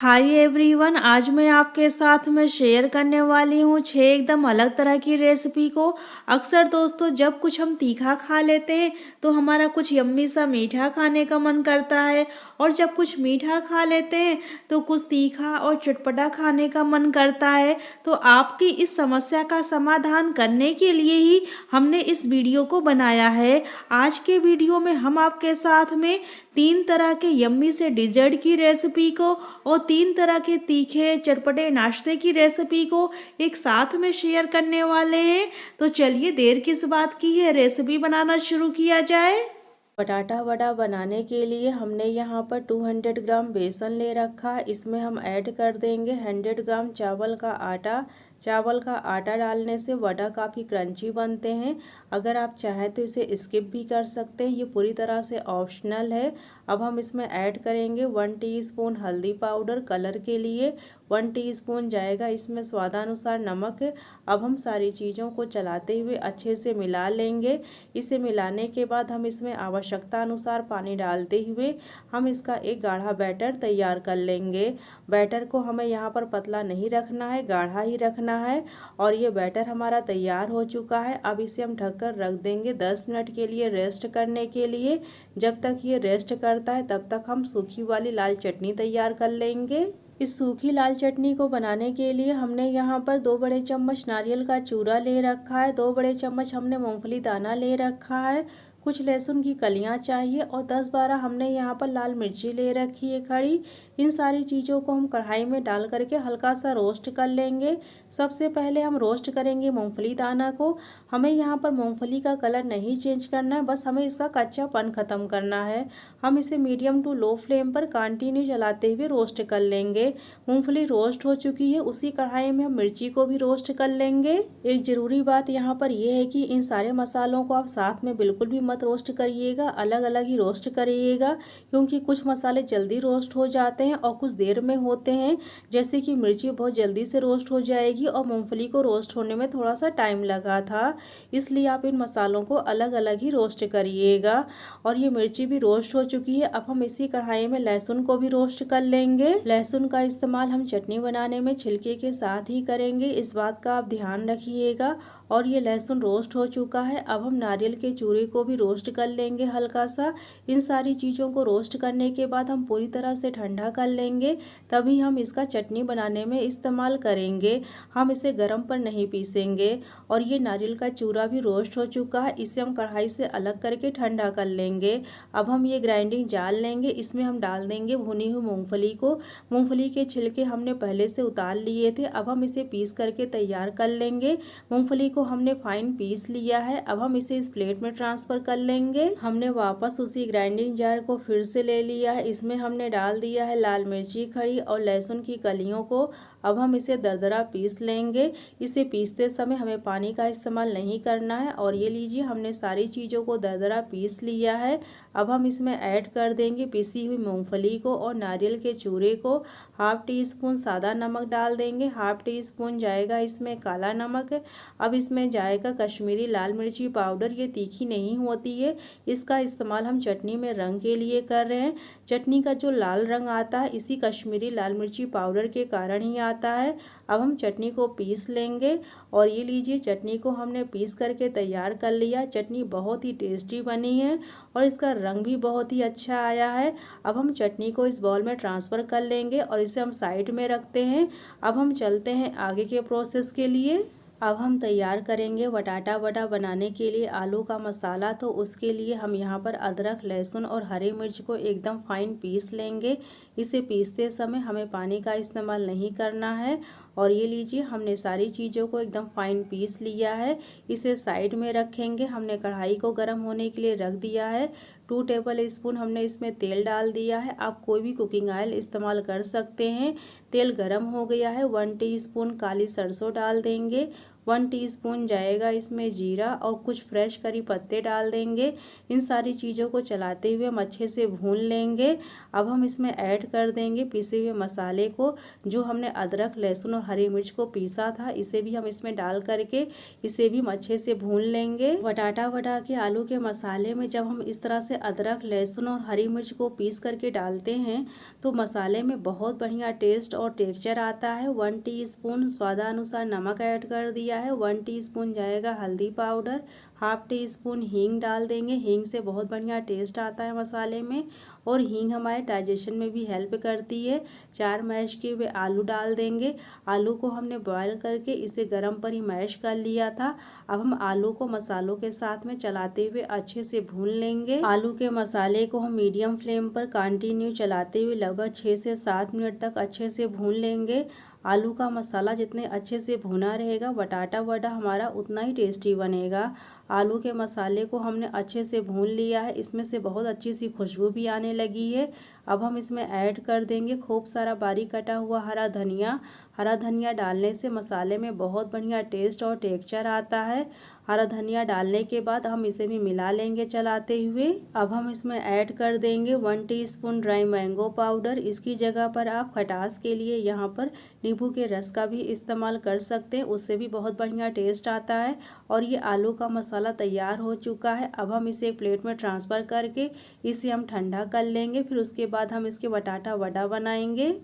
Hi everyone, आज मैं आपके साथ में शेयर करने वाली हूँ 6 एकदम अलग तरह की रेसिपी को। अक्सर दोस्तों जब कुछ हम तीखा खा लेते हैं तो हमारा कुछ यम्मी सा मीठा खाने का मन करता है, और जब कुछ मीठा खा लेते हैं तो कुछ तीखा और चटपटा खाने का मन करता है। तो आपकी इस समस्या का समाधान करने के लिए ही हमने इस वीडियो को बनाया है। आज के वीडियो में हम आपके साथ में 3 तरह के यम्मी से डिजर्ट की रेसिपी को और 3 तरह के तीखे चटपटे नाश्ते की रेसिपी को एक साथ में शेयर करने वाले हैं। तो चलिए देर किस बात की है, रेसिपी बनाना शुरू किया जाए। बटाटा वड़ा बनाने के लिए हमने यहाँ पर 200 ग्राम बेसन ले रखा। इसमें हम ऐड कर देंगे 100 ग्राम चावल का आटा। चावल का आटा डालने से वड़ा काफ़ी क्रंची बनते हैं। अगर आप चाहें तो इसे स्किप भी कर सकते हैं, ये पूरी तरह से ऑप्शनल है। अब हम इसमें ऐड करेंगे 1 टीस्पून हल्दी पाउडर कलर के लिए, 1 टीस्पून जाएगा इसमें स्वादानुसार नमक। अब हम सारी चीज़ों को चलाते हुए अच्छे से मिला लेंगे। इसे मिलाने के बाद हम इसमें आवश्यकता अनुसार पानी डालते हुए हम इसका एक गाढ़ा बैटर तैयार कर लेंगे। बैटर को हमें यहाँ पर पतला नहीं रखना है, गाढ़ा ही रखना है। और ये बैटर हमारा तैयार हो चुका है। अब इसे हम ढककर रख देंगे 10 मिनट के लिए रेस्ट करने के लिए। जब तक ये रेस्ट करता है तब तक हम सूखी वाली लाल चटनी तैयार कर लेंगे। इस सूखी लाल चटनी को बनाने के लिए हमने यहाँ पर 2 बड़े चम्मच नारियल का चूरा ले रखा है, 2 बड़े चम्मच हमने मूंगफली दाना ले रखा है, कुछ लहसुन की कलियां चाहिए और 10-12 हमने यहाँ पर लाल मिर्ची ले रखी है खड़ी। इन सारी चीज़ों को हम कढ़ाई में डाल करके हल्का सा रोस्ट कर लेंगे। सबसे पहले हम रोस्ट करेंगे मूंगफली दाना को। हमें यहाँ पर मूंगफली का कलर नहीं चेंज करना है, बस हमें इसका कच्चापन ख़त्म करना है। हम इसे मीडियम टू लो फ्लेम पर कंटिन्यू चलाते हुए रोस्ट कर लेंगे। मूंगफली रोस्ट हो चुकी है, उसी कढ़ाई में हम मिर्ची को भी रोस्ट कर लेंगे। एक ज़रूरी बात यहाँ पर यह है कि इन सारे मसालों को आप साथ में बिल्कुल भी मत रोस्ट करिएगा, अलग अलग ही रोस्ट करिएगा, क्योंकि कुछ मसाले जल्दी रोस्ट हो जाते हैं और कुछ देर में होते हैं। जैसे कि मिर्ची बहुत जल्दी से रोस्ट हो जाएगी और मूंगफली को रोस्ट होने में थोड़ा सा टाइम लगा था, इसलिए आप इन मसालों को अलग अलग ही रोस्ट करिएगा। और ये मिर्ची भी रोस्ट हो चुकी है। अब हम इसी कढ़ाई में लहसुन को भी रोस्ट कर लेंगे। लहसुन का इस्तेमाल हम चटनी बनाने में छिलके के साथ ही करेंगे, इस बात का आप ध्यान रखिएगा। और ये लहसुन रोस्ट हो चुका है। अब हम नारियल के चूरे को भी रोस्ट कर लेंगे हल्का सा। इन सारी चीज़ों को रोस्ट करने के बाद हम पूरी तरह से ठंडा कर लेंगे, तभी हम इसका चटनी बनाने में इस्तेमाल करेंगे। हम इसे गरम पर नहीं पीसेंगे। और ये नारियल का चूरा भी रोस्ट हो चुका है, इसे हम कढ़ाई से अलग करके ठंडा कर लेंगे। अब हम ये ग्राइंडिंग जार लेंगे, इसमें हम डाल देंगे भुनी हुई मूँगफली को। मूँगफली के छिलके हमने पहले से उतार लिए थे, अब हम इसे पीस करके तैयार कर लेंगे। मूँगफली को हमने फाइन पीस लिया है। अब हम इसे इस प्लेट में ट्रांसफ़र कर लेंगे। हमने वापस उसी ग्राइंडिंग जार को फिर से ले लिया है, इसमें हमने डाल दिया है लाल मिर्ची खड़ी और लहसुन की कलियों को। अब हम इसे दरदरा पीस लेंगे। इसे पीसते समय हमें पानी का इस्तेमाल नहीं करना है। और ये लीजिए, हमने सारी चीज़ों को दरदरा पीस लिया है। अब हम इसमें ऐड कर देंगे पिसी हुई मूंगफली को और नारियल के चूरे को। हाफ टी स्पून सादा नमक डाल देंगे, हाफ टी स्पून जाएगा इसमें काला नमक। अब इसमें जाएगा कश्मीरी लाल मिर्ची पाउडर, ये तीखी नहीं होती है, इसका इस्तेमाल हम चटनी में रंग के लिए कर रहे हैं। चटनी का जो लाल रंग आता है इसी कश्मीरी लाल मिर्ची पाउडर के कारण ही आता है। अब हम चटनी को पीस लेंगे। और ये लीजिए, चटनी को हमने पीस करके तैयार कर लिया। चटनी बहुत ही टेस्टी बनी है और इसका रंग भी बहुत ही अच्छा आया है। अब हम चटनी को इस बाउल में ट्रांसफ़र कर लेंगे और इसे हम साइड में रखते हैं। अब हम चलते हैं आगे के प्रोसेस के लिए। अब हम तैयार करेंगे बटाटा वड़ा बनाने के लिए आलू का मसाला। तो उसके लिए हम यहाँ पर अदरक, लहसुन और हरी मिर्च को एकदम फाइन पीस लेंगे। इसे पीसते समय हमें पानी का इस्तेमाल नहीं करना है। और ये लीजिए, हमने सारी चीज़ों को एकदम फाइन पीस लिया है। इसे साइड में रखेंगे। हमने कढ़ाई को गर्म होने के लिए रख दिया है। 2 टेबल स्पून हमने इसमें तेल डाल दिया है। आप कोई भी कुकिंग ऑयल इस्तेमाल कर सकते हैं। तेल गरम हो गया है। 1 टीस्पून काली सरसों डाल देंगे, 1 टीस्पून जाएगा इसमें जीरा और कुछ फ्रेश करी पत्ते डाल देंगे। इन सारी चीज़ों को चलाते हुए हम अच्छे से भून लेंगे। अब हम इसमें ऐड कर देंगे पिसे हुए मसाले को, जो हमने अदरक, लहसुन और हरी मिर्च को पीसा था, इसे भी हम इसमें डाल करके इसे भी हम अच्छे से भून लेंगे। बटाटा वड़ा के आलू के मसाले में जब हम इस तरह से अदरक, लहसुन और हरी मिर्च को पीस करके डालते हैं तो मसाले में बहुत बढ़िया टेस्ट और टेक्सचर आता है। 1 टीस्पून स्वादानुसार नमक ऐड कर दिया है। 1 टीस्पून जाएगा हल्दी पाउडर। हाफ टी स्पून हींग डाल देंगे। हींग से बहुत बढ़िया टेस्ट आता है मसाले में, और हींग हमारे डाइजेशन में भी हेल्प करती है। 4 मैश किए हुए आलू डाल देंगे। आलू को हमने बॉयल करके इसे गरम पर ही मैश कर लिया था। अब हम आलू को मसालों के साथ में चलाते हुए अच्छे से भून लेंगे। आलू के मसाले को हम मीडियम फ्लेम पर कंटिन्यू चलाते हुए लगभग 6 से 7 मिनट तक अच्छे से भून लेंगे। आलू का मसाला जितने अच्छे से भुना रहेगा, बटाटा वड़ा हमारा उतना ही टेस्टी बनेगा। आलू के मसाले को हमने अच्छे से भून लिया है, इसमें से बहुत अच्छी सी खुशबू भी आने लगी है। अब हम इसमें ऐड कर देंगे खूब सारा बारीक कटा हुआ हरा धनिया। हरा धनिया डालने से मसाले में बहुत बढ़िया टेस्ट और टेक्सचर आता है। हरा धनिया डालने के बाद हम इसे भी मिला लेंगे चलाते हुए। अब हम इसमें ऐड कर देंगे 1 टीस्पून ड्राई मैंगो पाउडर। इसकी जगह पर आप खटास के लिए यहाँ पर नींबू के रस का भी इस्तेमाल कर सकते हैं, उससे भी बहुत बढ़िया टेस्ट आता है। और ये आलू का मसाला तैयार हो चुका है। अब हम इसे एक प्लेट में ट्रांसफ़र करके इसे हम ठंडा कर लेंगे। फिर उसके बाद हम इसके बटाटा वड़ा बनाएंगे।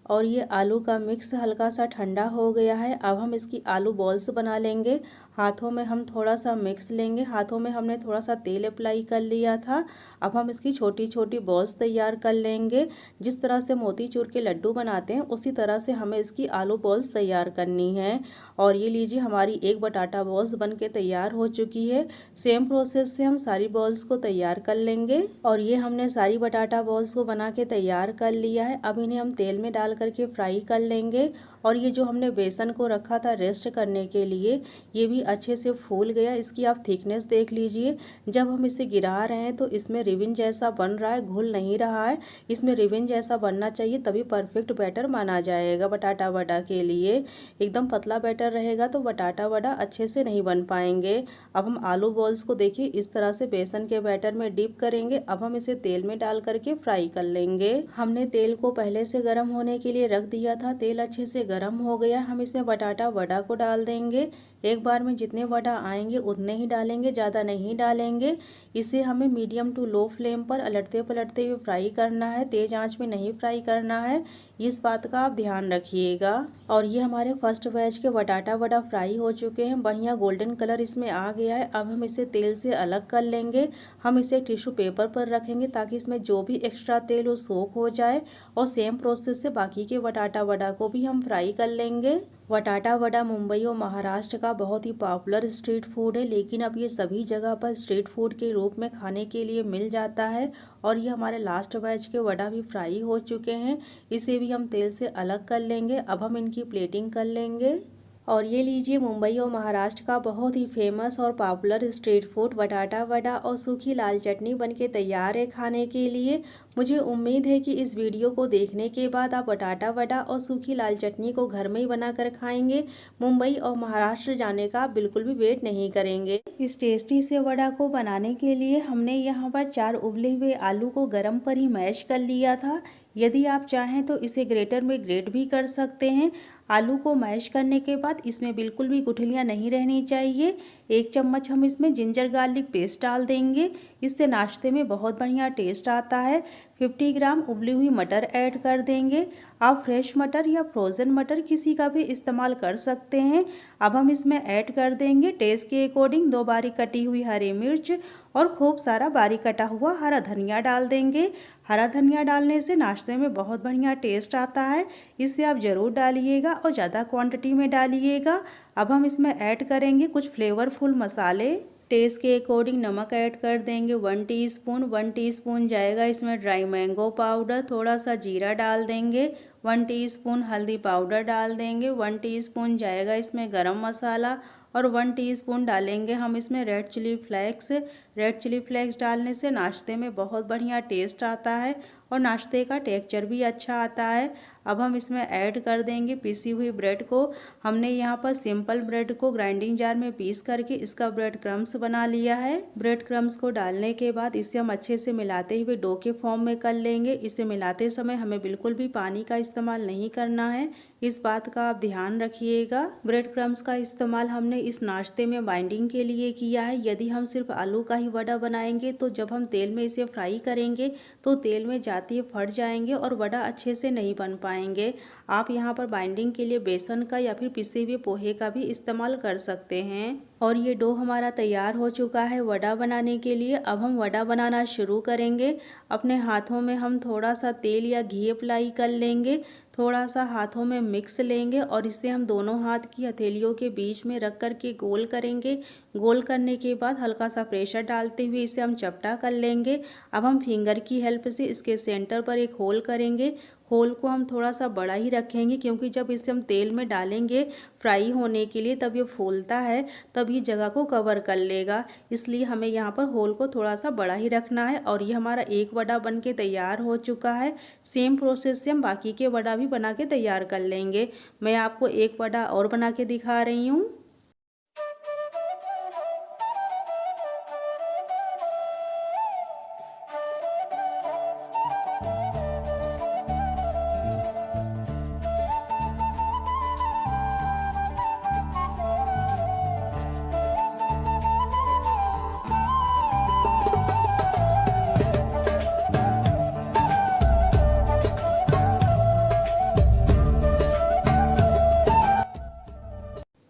और ये आलू का मिक्स हल्का सा ठंडा हो गया है। अब हम इसकी आलू बॉल्स बना लेंगे। हाथों में हम थोड़ा सा मिक्स लेंगे। हाथों में हमने थोड़ा सा तेल अप्लाई कर लिया था। अब हम इसकी छोटी छोटी बॉल्स तैयार कर लेंगे। जिस तरह से मोतीचूर के लड्डू बनाते हैं उसी तरह से हमें इसकी आलू बॉल्स तैयार करनी है। और ये लीजिए, हमारी एक बटाटा बॉल्स बन के तैयार हो चुकी है। सेम प्रोसेस से हम सारी बॉल्स को तैयार कर लेंगे। और ये हमने सारी बटाटा बॉल्स को बना के तैयार कर लिया है। अब इन्हें हम तेल में डाल करके फ्राई कर लेंगे। और ये जो हमने बेसन को रखा था रेस्ट करने के लिए, ये भी अच्छे से फूल गया। इसकी आप थिकनेस देख लीजिए। जब हम इसे गिरा रहे हैं तो इसमें रिबन जैसा बन रहा है, घुल नहीं रहा है। इसमें रिबन जैसा बनना चाहिए, तभी परफेक्ट बैटर माना जाएगा बटाटा वड़ा के लिए। एकदम पतला बैटर रहेगा तो बटाटा वड़ा अच्छे से नहीं बन पाएंगे। अब हम आलू बॉल्स को देखिए इस तरह से बेसन के बैटर में डिप करेंगे। अब हम इसे तेल में डाल करके फ्राई कर लेंगे। हमने तेल को पहले से गर्म होने के लिए रख दिया था। तेल अच्छे से गर्म हो गया। हम इसमें बटाटा वड़ा को डाल देंगे। एक बार में जितने वड़ा आएंगे उतने ही डालेंगे, ज़्यादा नहीं डालेंगे। इसे हमें मीडियम टू लो फ्लेम पर अलटते पलटते हुए फ्राई करना है, तेज़ आंच में नहीं फ्राई करना है। इस बात का आप ध्यान रखिएगा। और ये हमारे फर्स्ट बैच के बटाटा वड़ा फ्राई हो चुके हैं, बढ़िया गोल्डन कलर इसमें आ गया है। अब हम इसे तेल से अलग कर लेंगे। हम इसे टिश्यू पेपर पर रखेंगे ताकि इसमें जो भी एक्स्ट्रा तेल वो सोख हो जाए। और सेम प्रोसेस से बाकी के बटाटा वड़ा को भी हम फ्राई कर लेंगे। बटाटा वड़ा मुंबई और महाराष्ट्र का बहुत ही पॉपुलर स्ट्रीट फूड है, लेकिन अब ये सभी जगह पर स्ट्रीट फूड के रूप में खाने के लिए मिल जाता है। और ये हमारे लास्ट बैच के वड़ा भी फ्राई हो चुके हैं। इसे भी हम तेल से अलग कर लेंगे। अब हम इनकी प्लेटिंग कर लेंगे। और ये लीजिए, मुंबई और महाराष्ट्र का बहुत ही फेमस और पॉपुलर स्ट्रीट फूड बटाटा वड़ा और सूखी लाल चटनी बनके तैयार है खाने के लिए। मुझे उम्मीद है कि इस वीडियो को देखने के बाद आप बटाटा वड़ा और सूखी लाल चटनी को घर में ही बनाकर खाएंगे। मुंबई और महाराष्ट्र जाने का आप बिल्कुल भी वेट नहीं करेंगे। इस टेस्टी से वड़ा को बनाने के लिए हमने यहाँ पर 4 उबले हुए आलू को गर्म पर ही मैश कर लिया था। यदि आप चाहें तो इसे ग्रेटर में ग्रेट भी कर सकते हैं। आलू को मैश करने के बाद इसमें बिल्कुल भी गुठलियाँ नहीं रहनी चाहिए। 1 चम्मच हम इसमें जिंजर गार्लिक पेस्ट डाल देंगे। इससे नाश्ते में बहुत बढ़िया टेस्ट आता है। 50 ग्राम उबली हुई मटर ऐड कर देंगे। आप फ्रेश मटर या फ्रोज़न मटर किसी का भी इस्तेमाल कर सकते हैं। अब हम इसमें ऐड कर देंगे टेस्ट के अकॉर्डिंग 2 बारीक कटी हुई हरी मिर्च और खूब सारा बारीक कटा हुआ हरा धनिया डाल देंगे। हरा धनिया डालने से नाश्ते में बहुत बढ़िया टेस्ट आता है, इसे आप ज़रूर डालिएगा और ज़्यादा क्वांटिटी में डालिएगा। अब हम इसमें ऐड करेंगे कुछ फ्लेवरफुल मसाले। टेस्ट के अकॉर्डिंग नमक ऐड कर देंगे 1 टीस्पून। 1 टीस्पून जाएगा इसमें ड्राई मैंगो पाउडर। थोड़ा सा जीरा डाल देंगे। 1 टीस्पून हल्दी पाउडर डाल देंगे। 1 टीस्पून जाएगा इसमें गरम मसाला। और 1 टीस्पून डालेंगे हम इसमें red chilli flakes. Red chilli flakes डालने से नाश्ते में बहुत बढ़िया टेस्ट आता है और नाश्ते का टेक्सचर भी अच्छा आता है। अब हम इसमें ऐड कर देंगे पिसी हुई ब्रेड को। हमने यहाँ पर सिंपल ब्रेड को ग्राइंडिंग जार में पीस करके इसका ब्रेड क्रम्स बना लिया है। ब्रेड क्रम्स को डालने के बाद इसे हम अच्छे से मिलाते हुए डो के फॉर्म में कर लेंगे। इसे मिलाते समय हमें बिल्कुल भी पानी का इस्तेमाल नहीं करना है, इस बात का आप ध्यान रखिएगा। ब्रेड क्रम्स का इस्तेमाल हमने इस नाश्ते में बाइंडिंग के लिए किया है। यदि हम सिर्फ आलू का ही वड़ा बनाएंगे तो जब हम तेल में इसे फ्राई करेंगे तो तेल में जाते ही फट जाएंगे और वड़ा अच्छे से नहीं बन पाएंगे। आप यहाँ पर बाइंडिंग के लिए बेसन का या फिर पिसे हुए पोहे का भी इस्तेमाल कर सकते हैं। और ये डो हमारा तैयार हो चुका है वड़ा बनाने के लिए। अब हम वड़ा बनाना शुरू करेंगे। अपने हाथों में हम थोड़ा सा तेल या घी अप्लाई कर लेंगे, थोड़ा सा हाथों में मिक्स लेंगे और इसे हम दोनों हाथ की हथेलियों के बीच में रख कर के गोल करेंगे। गोल करने के बाद हल्का सा प्रेशर डालते हुए इसे हम चपटा कर लेंगे। अब हम फिंगर की हेल्प से इसके सेंटर पर एक होल करेंगे। होल को हम थोड़ा सा बड़ा ही रखेंगे क्योंकि जब इसे हम तेल में डालेंगे फ्राई होने के लिए तब ये फूलता है, तब ये जगह को कवर कर लेगा, इसलिए हमें यहाँ पर होल को थोड़ा सा बड़ा ही रखना है। और ये हमारा एक वड़ा बन के तैयार हो चुका है। सेम प्रोसेस से हम बाकी के वड़ा भी बना के तैयार कर लेंगे। मैं आपको एक वड़ा और बना के दिखा रही हूँ।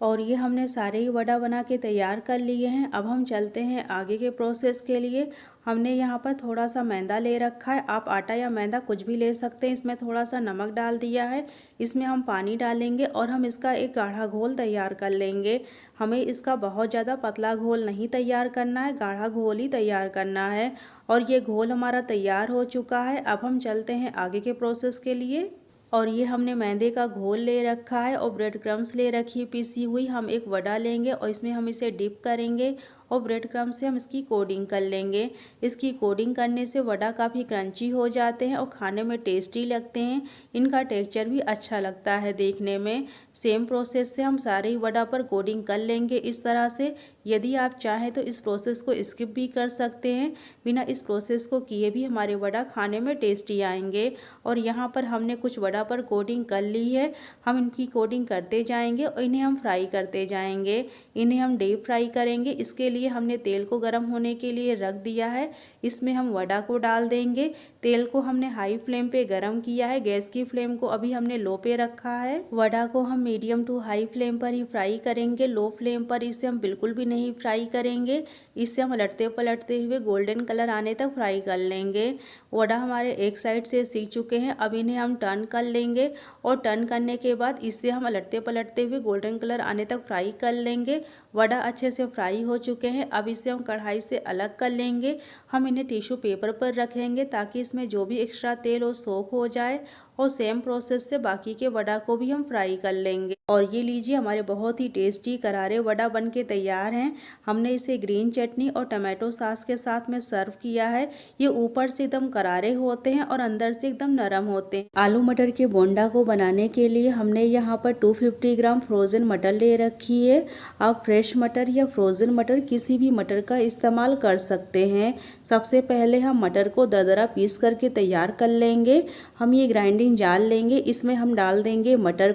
और ये हमने सारे ही वड़ा बना के तैयार कर लिए हैं। अब हम चलते हैं आगे के प्रोसेस के लिए। हमने यहाँ पर थोड़ा सा मैदा ले रखा है, आप आटा या मैदा कुछ भी ले सकते हैं। इसमें थोड़ा सा नमक डाल दिया है, इसमें हम पानी डालेंगे और हम इसका एक गाढ़ा घोल तैयार कर लेंगे। हमें इसका बहुत ज़्यादा पतला घोल नहीं तैयार करना है, गाढ़ा घोल ही तैयार करना है। और ये घोल हमारा तैयार हो चुका है। अब हम चलते हैं आगे के प्रोसेस के लिए। और ये हमने मैदे का घोल ले रखा है और ब्रेड क्रम्स ले रखी है पिसी हुई। हम एक वड़ा लेंगे और इसमें हम इसे डिप करेंगे और ब्रेड क्रम्स से हम इसकी कोडिंग कर लेंगे। इसकी कोडिंग करने से वड़ा काफ़ी क्रंची हो जाते हैं और खाने में टेस्टी लगते हैं। इनका टेक्सचर भी अच्छा लगता है देखने में। सेम प्रोसेस से हम सारे ही वड़ा पर कोडिंग कर लेंगे इस तरह से। यदि आप चाहें तो इस प्रोसेस को स्किप भी कर सकते हैं, बिना इस प्रोसेस को किए भी हमारे वड़ा खाने में टेस्टी आएंगे। और यहाँ पर हमने कुछ वड़ा पर कोडिंग कर ली है, हम इनकी कोडिंग करते जाएंगे और इन्हें हम फ्राई करते जाएंगे। इन्हें हम डीप फ्राई करेंगे। इसके लिए हमने तेल को गर्म होने के लिए रख दिया है, इसमें हम वड़ा को डाल देंगे। तेल को हमने हाई फ्लेम पे गरम किया है, गैस की फ्लेम को अभी हमने लो पे रखा है। वड़ा को हम मीडियम टू हाई फ्लेम पर ही फ्राई करेंगे, लो फ्लेम पर इसे हम बिल्कुल भी नहीं फ्राई करेंगे। इसे हम उलटते पलटते हुए गोल्डन कलर आने तक फ्राई कर लेंगे। वड़ा हमारे एक साइड से सीख चुके हैं, अब इन्हें हम टर्न कर लेंगे और टर्न करने के बाद इसे हम उलटते पलटते हुए गोल्डन कलर आने तक फ्राई कर लेंगे। वड़ा अच्छे से फ्राई हो चुके हैं, अब इसे हम कढ़ाई से अलग कर लेंगे। हम इन्हें टिश्यू पेपर पर रखेंगे ताकि इसमें जो भी एक्स्ट्रा तेल हो सोख हो जाए। और सेम प्रोसेस से बाकी के वड़ा को भी हम फ्राई कर लेंगे। और ये लीजिए हमारे बहुत ही टेस्टी करारे वड़ा बन के तैयार हैं। हमने इसे ग्रीन चटनी और टमाटो सॉस के साथ में सर्व किया है। ये ऊपर से एकदम करारे होते हैं और अंदर से एकदम नरम होते हैं। आलू मटर के बोंडा को बनाने के लिए हमने यहाँ पर 250 ग्राम फ्रोज़न मटर ले रखी है। आप फ्रेश मटर या फ्रोज़न मटर किसी भी मटर का इस्तेमाल कर सकते हैं। सबसे पहले हम मटर को दरदरा पीस करके तैयार कर लेंगे। हम ये ग्राइंडिंग जार लेंगे, इसमें हम डाल देंगे मटर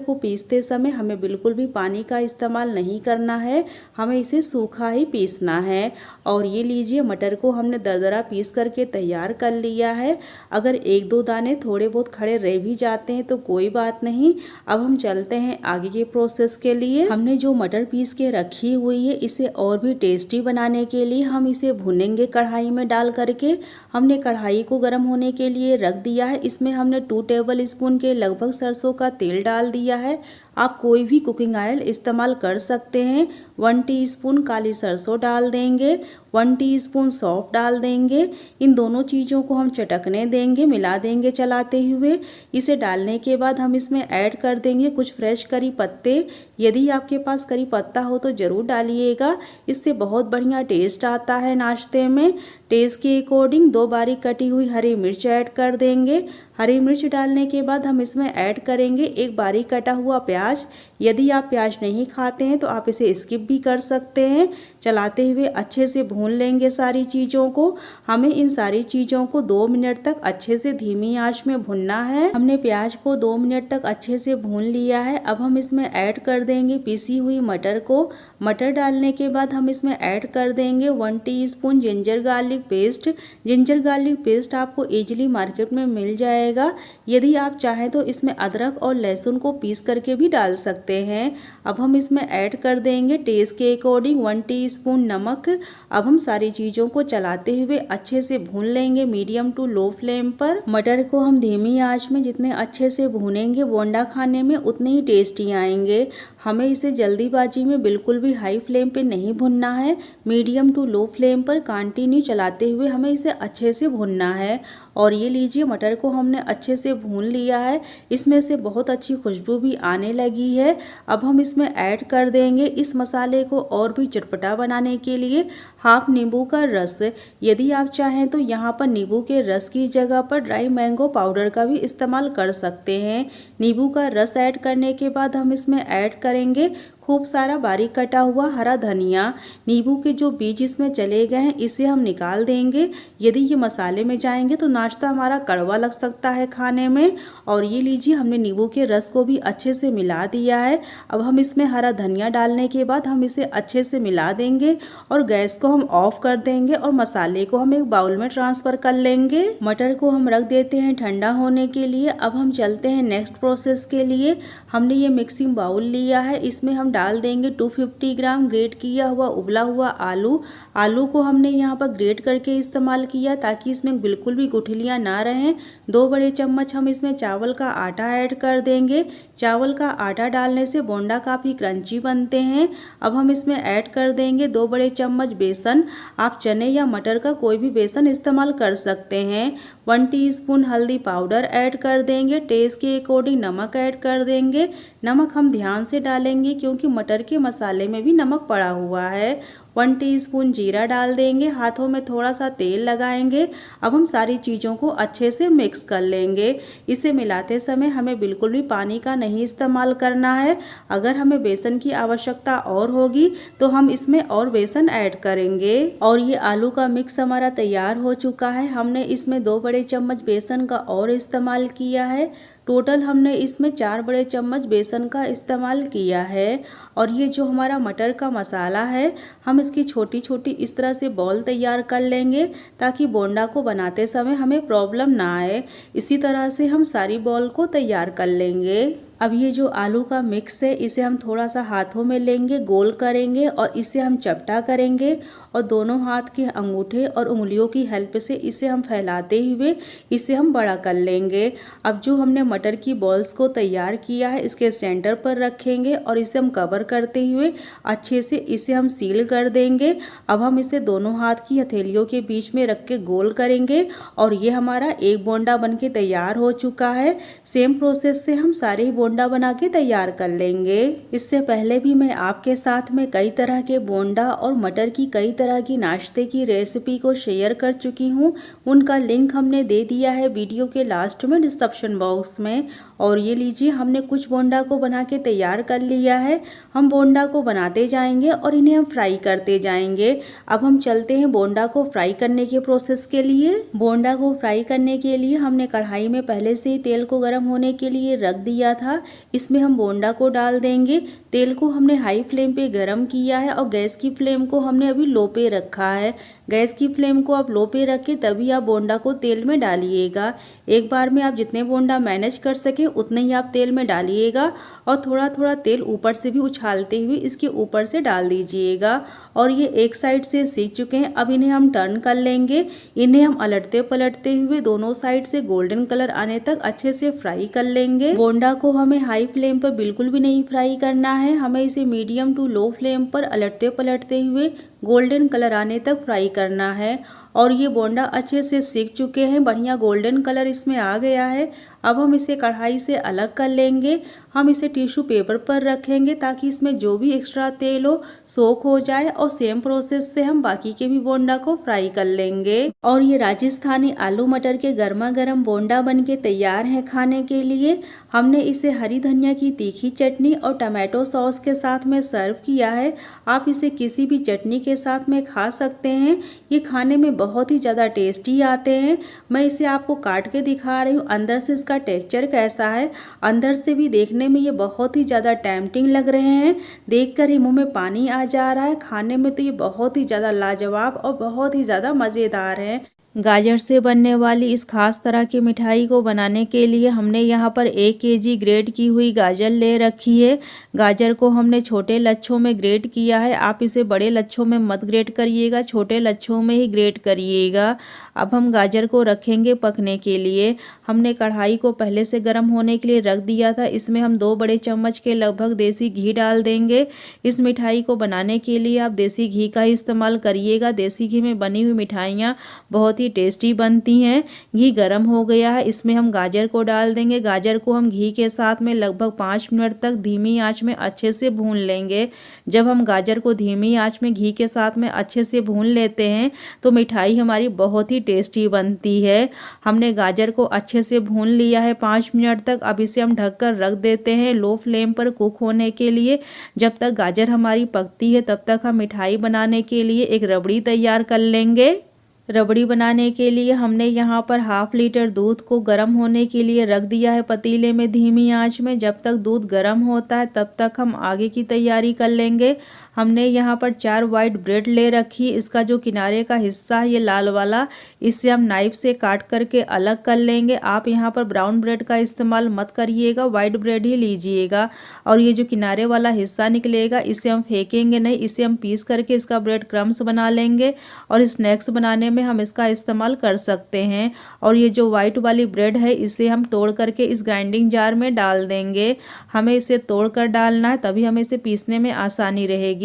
को पीसते समय हमें बिल्कुल भी पानी का इस्तेमाल नहीं करना है, हमें इसे सूखा ही पीसना है। और ये लीजिए मटर को हमने दरदरा पीस करके तैयार कर लिया है। अगर एक दो दाने थोड़े बहुत खड़े रह भी जाते हैं तो कोई बात नहीं। अब हम चलते हैं आगे के प्रोसेस के लिए। हमने जो मटर पीस के रखी हुई है इसे और भी टेस्टी बनाने के लिए हम इसे भुनेंगे कढ़ाई में डाल करके। हमने कढ़ाई को गर्म होने के लिए रख दिया है, इसमें हमने 2 टेबल स्पून के लगभग सरसों का तेल डाल दिया है। आप कोई भी कुकिंग ऑयल इस्तेमाल कर सकते हैं। 1 टीस्पून काली सरसों डाल देंगे, 1 टीस्पून सौंफ डाल देंगे। इन दोनों चीज़ों को हम चटकने देंगे, मिला देंगे चलाते हुए। इसे डालने के बाद हम इसमें ऐड कर देंगे कुछ फ्रेश करी पत्ते। यदि आपके पास करी पत्ता हो तो ज़रूर डालिएगा, इससे बहुत बढ़िया टेस्ट आता है नाश्ते में। टेस्ट के अकॉर्डिंग 2 बारीक कटी हुई हरी मिर्च ऐड कर देंगे। हरी मिर्च डालने के बाद हम इसमें ऐड करेंगे एक बारीक कटा हुआ प्याज। यदि आप प्याज नहीं खाते हैं तो आप इसे स्किप भी कर सकते हैं। चलाते हुए अच्छे से भून लेंगे सारी चीज़ों को। हमें इन सारी चीज़ों को 2 मिनट तक अच्छे से धीमी आंच में भुनना है। हमने प्याज को 2 मिनट तक अच्छे से भून लिया है। अब हम इसमें ऐड कर देंगे पीसी हुई मटर को। मटर डालने के बाद हम इसमें ऐड कर देंगे 1 teaspoon ginger garlic paste. Ginger garlic paste आपको इजीली मार्केट में मिल जाएगा। यदि आप चाहें तो इसमें अदरक और लहसुन को पीस करके भी डाल सकते हैं। अब हम इसमें ऐड कर देंगे टेस्ट के अकॉर्डिंग 1 टीस्पून नमक। अब हम सारी चीज़ों को चलाते हुए अच्छे से भून लेंगे मीडियम टू लो फ्लेम पर। मटर को हम धीमी आंच में जितने अच्छे से भूनेंगे बोंडा खाने में उतने ही टेस्टी आएंगे। हमें इसे जल्दीबाजी में बिल्कुल भी हाई फ्लेम पे नहीं भुनना है। मीडियम टू लो फ्लेम पर कंटिन्यू चलाते हुए हमें इसे अच्छे से भुनना है। और ये लीजिए मटर को हमने अच्छे से भून लिया है। इसमें से बहुत अच्छी खुशबू भी आने लगी है। अब हम इसमें ऐड कर देंगे इस मसाले को और भी चटपटा बनाने के लिए हाफ नींबू का रस। यदि आप चाहें तो यहाँ पर नींबू के रस की जगह पर ड्राई मैंगो पाउडर का भी इस्तेमाल कर सकते हैं। नींबू का रस ऐड करने के बाद हम इसमें ऐड करेंगे खूब सारा बारीक कटा हुआ हरा धनिया। नींबू के जो बीज इसमें चले गए हैं इसे हम निकाल देंगे। यदि ये मसाले में जाएंगे तो नाश्ता हमारा कड़वा लग सकता है खाने में। और ये लीजिए हमने नींबू के रस को भी अच्छे से मिला दिया है। अब हम इसमें हरा धनिया डालने के बाद हम इसे अच्छे से मिला देंगे और गैस को हम ऑफ कर देंगे और मसाले को हम एक बाउल में ट्रांसफ़र कर लेंगे। मटर को हम रख देते हैं ठंडा होने के लिए। अब हम चलते हैं नेक्स्ट प्रोसेस के लिए। हमने ये मिक्सिंग बाउल लिया है, इसमें हम डाल देंगे 250 ग्राम ग्रेट किया हुआ उबला हुआ आलू। आलू को हमने यहाँ पर ग्रेट करके इस्तेमाल किया ताकि इसमें बिल्कुल भी गुठलियाँ ना रहें। 2 बड़े चम्मच हम इसमें चावल का आटा ऐड कर देंगे। चावल का आटा डालने से बोंडा काफ़ी क्रंची बनते हैं। अब हम इसमें ऐड कर देंगे 2 बड़े चम्मच बेसन। आप चने या मटर का कोई भी बेसन इस्तेमाल कर सकते हैं। 1 टीस्पून हल्दी पाउडर ऐड कर देंगे। टेस्ट के अकॉर्डिंग नमक ऐड कर देंगे। नमक हम ध्यान से डालेंगे क्योंकि मटर के मसाले में भी नमक पड़ा हुआ है। 1 टीस्पून जीरा डाल देंगे। हाथों में थोड़ा सा तेल लगाएंगे। अब हम सारी चीज़ों को अच्छे से मिक्स कर लेंगे। इसे मिलाते समय हमें बिल्कुल भी पानी का नहीं इस्तेमाल करना है। अगर हमें बेसन की आवश्यकता और होगी तो हम इसमें और बेसन ऐड करेंगे। और ये आलू का मिक्स हमारा तैयार हो चुका है। हमने इसमें 2 बड़े चम्मच बेसन का और इस्तेमाल किया है। टोटल हमने इसमें 4 बड़े चम्मच बेसन का इस्तेमाल किया है। और ये जो हमारा मटर का मसाला है हम इसकी छोटी छोटी इस तरह से बॉल तैयार कर लेंगे ताकि बोंडा को बनाते समय हमें प्रॉब्लम ना आए। इसी तरह से हम सारी बॉल को तैयार कर लेंगे। अब ये जो आलू का मिक्स है इसे हम थोड़ा सा हाथों में लेंगे, गोल करेंगे और इसे हम चपटा करेंगे और दोनों हाथ के अंगूठे और उंगलियों की हेल्प से इसे हम फैलाते हुए इसे हम बड़ा कर लेंगे। अब जो हमने मटर की बॉल्स को तैयार किया है इसके सेंटर पर रखेंगे और इसे हम कवर करते हुए अच्छे से इसे हम सील कर देंगे। अब हम इसे दोनों हाथ की हथेलियों के बीच में रख के गोल करेंगे और ये हमारा एक बोंडा बन के तैयार हो चुका है। सेम प्रोसेस से हम सारे बोंडा बना के तैयार कर लेंगे। इससे पहले भी मैं आपके साथ में कई तरह के बोंडा और मटर की कई तरह की नाश्ते की रेसिपी को शेयर कर चुकी हूँ। उनका लिंक हमने दे दिया है वीडियो के लास्ट में डिस्क्रिप्शन बॉक्स में। और ये लीजिए हमने कुछ बोंडा को बना के तैयार कर लिया है। हम बोंडा को बनाते जाएंगे और इन्हें हम फ्राई करते जाएंगे। अब हम चलते हैं बोंडा को फ्राई करने के प्रोसेस के लिए। बोंडा को फ्राई करने के लिए हमने कढ़ाई में पहले से ही तेल को गर्म होने के लिए रख दिया था। इसमें हम बोंडा को डाल देंगे। तेल को हमने हाई फ्लेम पे गरम किया है और गैस की फ्लेम को हमने अभी लो पे रखा है। गैस की फ्लेम को आप लो पे रखें तभी आप बोंडा को तेल में डालिएगा। एक बार में आप जितने बोंडा मैनेज कर सकें उतने ही आप तेल में डालिएगा और थोड़ा थोड़ा तेल ऊपर से भी उछालते हुए इसके ऊपर से डाल दीजिएगा। और ये एक साइड से सीख चुके हैं। अब इन्हें हम टर्न कर लेंगे। इन्हें हम अलटते पलटते हुए दोनों साइड से गोल्डन कलर आने तक अच्छे से फ्राई कर लेंगे। बोंडा को हमें हाई फ्लेम पर बिल्कुल भी नहीं फ्राई करना है। हमें इसे मीडियम टू लो फ्लेम पर अलटते पलटते हुए गोल्डन कलर आने तक फ्राई करना है। और ये बोंडा अच्छे से सीख चुके हैं, बढ़िया गोल्डन कलर इसमें आ गया है। अब हम इसे कढ़ाई से अलग कर लेंगे। हम इसे टिश्यू पेपर पर रखेंगे ताकि इसमें जो भी एक्स्ट्रा तेल हो सोख हो जाए, और सेम प्रोसेस से हम बाकी के भी बोंडा को फ्राई कर लेंगे। और ये राजस्थानी आलू मटर के गर्मा गर्म बोंडा बनके तैयार है खाने के लिए। हमने इसे हरी धनिया की तीखी चटनी और टमाटो सॉस के साथ में सर्व किया है। आप इसे किसी भी चटनी के साथ में खा सकते हैं। ये खाने में बहुत ही ज़्यादा टेस्टी आते हैं। मैं इसे आपको काट के दिखा रही हूँ अंदर से इसका टेक्सचर कैसा है। अंदर से भी देखने में ये बहुत ही ज़्यादा टेम्पटिंग लग रहे हैं, देखकर ही मुंह में पानी आ जा रहा है। खाने में तो ये बहुत ही ज़्यादा लाजवाब और बहुत ही ज़्यादा मज़ेदार है। गाजर से बनने वाली इस खास तरह की मिठाई को बनाने के लिए हमने यहाँ पर 1 केजी ग्रेट की हुई गाजर ले रखी है। गाजर को हमने छोटे लच्छों में ग्रेट किया है। आप इसे बड़े लच्छों में मत ग्रेट करिएगा, छोटे लच्छों में ही ग्रेट करिएगा। अब हम गाजर को रखेंगे पकने के लिए। हमने कढ़ाई को पहले से गर्म होने के लिए रख दिया था। इसमें हम 2 बड़े चम्मच के लगभग देसी घी डाल देंगे। इस मिठाई को बनाने के लिए आप देसी घी का ही इस्तेमाल करिएगा। देसी घी में बनी हुई मिठाइयाँ बहुत टेस्टी बनती हैं। घी गरम हो गया है, इसमें हम गाजर को डाल देंगे। गाजर को हम घी के साथ में लगभग 5 मिनट तक धीमी आंच में अच्छे से भून लेंगे। जब हम गाजर को धीमी आंच में घी के साथ में अच्छे से भून लेते हैं तो मिठाई हमारी बहुत ही टेस्टी बनती है। हमने गाजर को अच्छे से भून लिया है 5 मिनट तक। अब इसे हम ढककर रख देते हैं लो फ्लेम पर कुक होने के लिए। जब तक गाजर हमारी पकती है तब तक हम मिठाई बनाने के लिए एक रबड़ी तैयार कर लेंगे। रबड़ी बनाने के लिए हमने यहाँ पर ½ लीटर दूध को गर्म होने के लिए रख दिया है पतीले में धीमी आंच में। जब तक दूध गर्म होता है तब तक हम आगे की तैयारी कर लेंगे। हमने यहाँ पर 4 वाइट ब्रेड ले रखी। इसका जो किनारे का हिस्सा है ये लाल वाला, इससे हम नाइफ से काट करके अलग कर लेंगे। आप यहाँ पर ब्राउन ब्रेड का इस्तेमाल मत करिएगा, वाइट ब्रेड ही लीजिएगा। और ये जो किनारे वाला हिस्सा निकलेगा इसे हम फेंकेंगे नहीं, इसे हम पीस करके इसका ब्रेड क्रम्स बना लेंगे और स्नैक्स बनाने में हम इसका इस्तेमाल कर सकते हैं। और ये जो वाइट वाली ब्रेड है इसे हम तोड़ करके इस ग्राइंडिंग जार में डाल देंगे। हमें इसे तोड़ कर डालना है, तभी हमें इसे पीसने में आसानी रहेगी।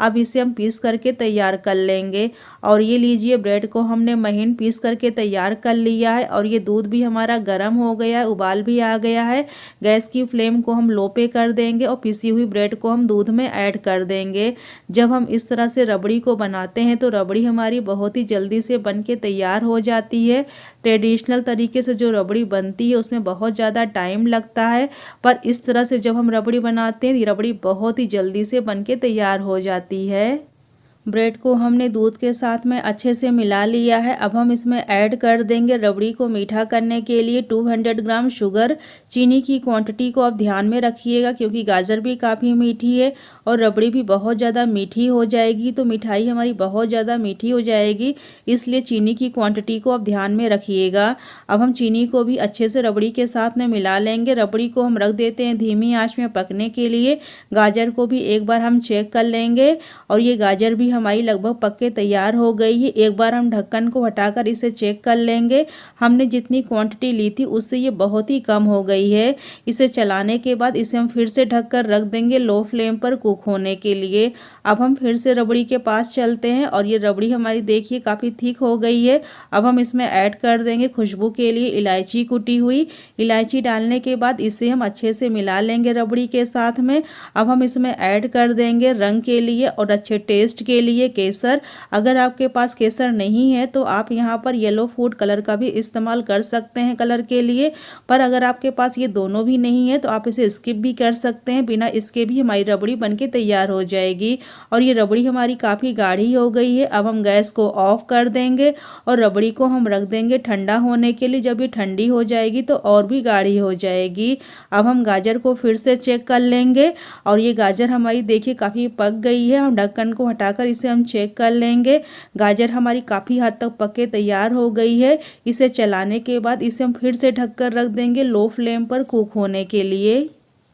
अब इसे हम पीस करके तैयार कर लेंगे। और ये लीजिए, ब्रेड को हमने महीन पीस करके तैयार कर लिया है। और ये दूध भी हमारा गर्म हो गया है, उबाल भी आ गया है। गैस की फ्लेम को हम लो पे कर देंगे और पिसी हुई ब्रेड को हम दूध में ऐड कर देंगे। जब हम इस तरह से रबड़ी को बनाते हैं तो रबड़ी हमारी बहुत ही जल्दी से बन के तैयार हो जाती है। ट्रेडिशनल तरीके से जो रबड़ी बनती है उसमें बहुत ज़्यादा टाइम लगता है, पर इस तरह से जब हम रबड़ी बनाते हैं रबड़ी बहुत ही जल्दी से बन के तैयार हो जाती है। ब्रेड को हमने दूध के साथ में अच्छे से मिला लिया है। अब हम इसमें ऐड कर देंगे रबड़ी को मीठा करने के लिए 200 ग्राम शुगर। चीनी की क्वांटिटी को आप ध्यान में रखिएगा क्योंकि गाजर भी काफ़ी मीठी है और रबड़ी भी बहुत ज़्यादा मीठी हो जाएगी, तो मिठाई हमारी बहुत ज़्यादा मीठी हो जाएगी, इसलिए चीनी की क्वांटिटी को आप ध्यान में रखिएगा। अब हम चीनी को भी अच्छे से रबड़ी के साथ में मिला लेंगे। रबड़ी को हम रख देते हैं धीमी आँच में पकने के लिए। गाजर को भी एक बार हम चेक कर लेंगे और ये गाजर भी हमारी लगभग पक के तैयार हो गई है। एक बार हम ढक्कन को हटाकर इसे चेक कर लेंगे। हमने जितनी क्वांटिटी ली थी उससे ये बहुत ही कम हो गई है। इसे चलाने के बाद इसे हम फिर से ढककर रख देंगे लो फ्लेम पर कुक होने के लिए। अब हम फिर से रबड़ी के पास चलते हैं और ये रबड़ी हमारी देखिए काफ़ी थिक हो गई है। अब हम इसमें ऐड कर देंगे खुशबू के लिए इलायची कुटी हुई। इलायची डालने के बाद इसे हम अच्छे से मिला लेंगे रबड़ी के साथ में। अब हम इसमें ऐड कर देंगे रंग के लिए और अच्छे टेस्ट के लिए केसर। अगर आपके पास केसर नहीं है तो आप यहाँ पर येलो फूड कलर का भी इस्तेमाल कर सकते हैं कलर के लिए, पर अगर आपके पास ये दोनों भी नहीं है तो आप इसे स्किप भी कर सकते हैं। बिना इसके भी हमारी रबड़ी बनके तैयार हो जाएगी। और ये रबड़ी हमारी काफ़ी गाढ़ी हो गई है। अब हम गैस को ऑफ कर देंगे और रबड़ी को हम रख देंगे ठंडा होने के लिए। जब ये ठंडी हो जाएगी तो और भी गाढ़ी हो जाएगी। अब हम गाजर को फिर से चेक कर लेंगे और ये गाजर हमारी देखिए काफ़ी पक गई है। हम ढक्कन को हटाकर इसे हम चेक कर लेंगे। गाजर हमारी काफ़ी हद तक पक के तैयार हो गई है। इसे चलाने के बाद इसे हम फिर से ढककर रख देंगे लो फ्लेम पर कुक होने के लिए।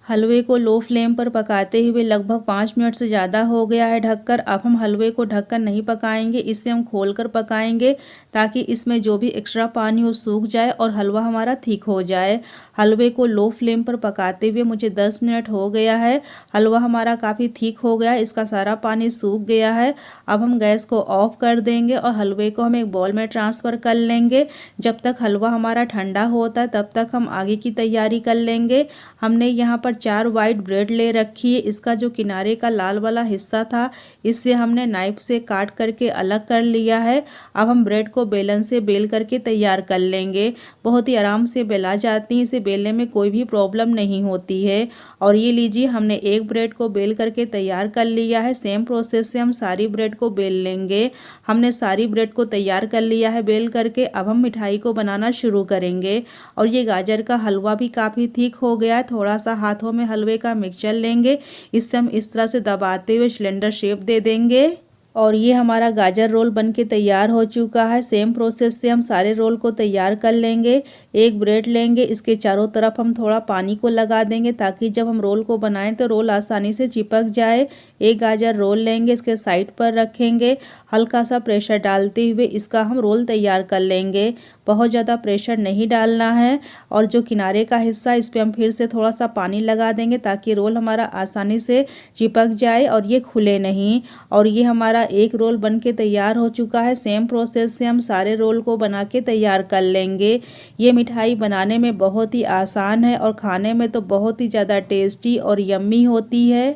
हलवे को लो फ्लेम पर पकाते हुए लगभग 5 मिनट से ज़्यादा हो गया है ढककर। अब हम हलवे को ढककर नहीं पकाएंगे, इसे हम खोलकर पकाएंगे ताकि इसमें जो भी एक्स्ट्रा पानी हो सूख जाए और हलवा हमारा थिक हो जाए। हलवे को लो फ्लेम पर पकाते हुए मुझे 10 मिनट हो गया है। हलवा हमारा काफ़ी थिक हो गया है, इसका सारा पानी सूख गया है। अब हम गैस को ऑफ कर देंगे और हलवे को हम एक बाउल में ट्रांसफ़र कर लेंगे। जब तक हलवा हमारा ठंडा होता है तब तक हम आगे की तैयारी कर लेंगे। हमने यहाँ पर 4 वाइट ब्रेड ले रखी है। इसका जो किनारे का लाल वाला हिस्सा था इससे हमने नाइफ से काट करके अलग कर लिया है। अब हम ब्रेड को बेलन से बेल करके तैयार कर लेंगे। बहुत ही आराम से बेला जाती है, इसे बेलने में कोई भी प्रॉब्लम नहीं होती है। और ये लीजिए, हमने एक ब्रेड को बेल करके तैयार कर लिया है। सेम प्रोसेस से हम सारी ब्रेड को बेल लेंगे। हमने सारी ब्रेड को तैयार कर लिया है बेल करके। अब हम मिठाई को बनाना शुरू करेंगे। और ये गाजर का हलवा भी काफ़ी थिक हो गया है। थोड़ा सा हाथों में हलवे का मिक्सचर लेंगे, इससे हम इस तरह से दबाते हुए सिलेंडर शेप दे देंगे। और ये हमारा गाजर रोल बनके तैयार हो चुका है। सेम प्रोसेस से हम सारे रोल को तैयार कर लेंगे। एक ब्रेड लेंगे, इसके चारों तरफ हम थोड़ा पानी को लगा देंगे ताकि जब हम रोल को बनाएं तो रोल आसानी से चिपक जाए। एक गाजर रोल लेंगे, इसके साइड पर रखेंगे। हल्का सा प्रेशर डालते हुए इसका हम रोल तैयार कर लेंगे। बहुत ज़्यादा प्रेशर नहीं डालना है। और जो किनारे का हिस्सा, इस पर हम फिर से थोड़ा सा पानी लगा देंगे ताकि रोल हमारा आसानी से चिपक जाए और ये खुले नहीं। और ये हमारा एक रोल बनके तैयार हो चुका है। सेम प्रोसेस से हम सारे रोल को बना के तैयार कर लेंगे। ये मिठाई बनाने में बहुत ही आसान है और खाने में तो बहुत ही ज़्यादा टेस्टी और यम्मी होती है।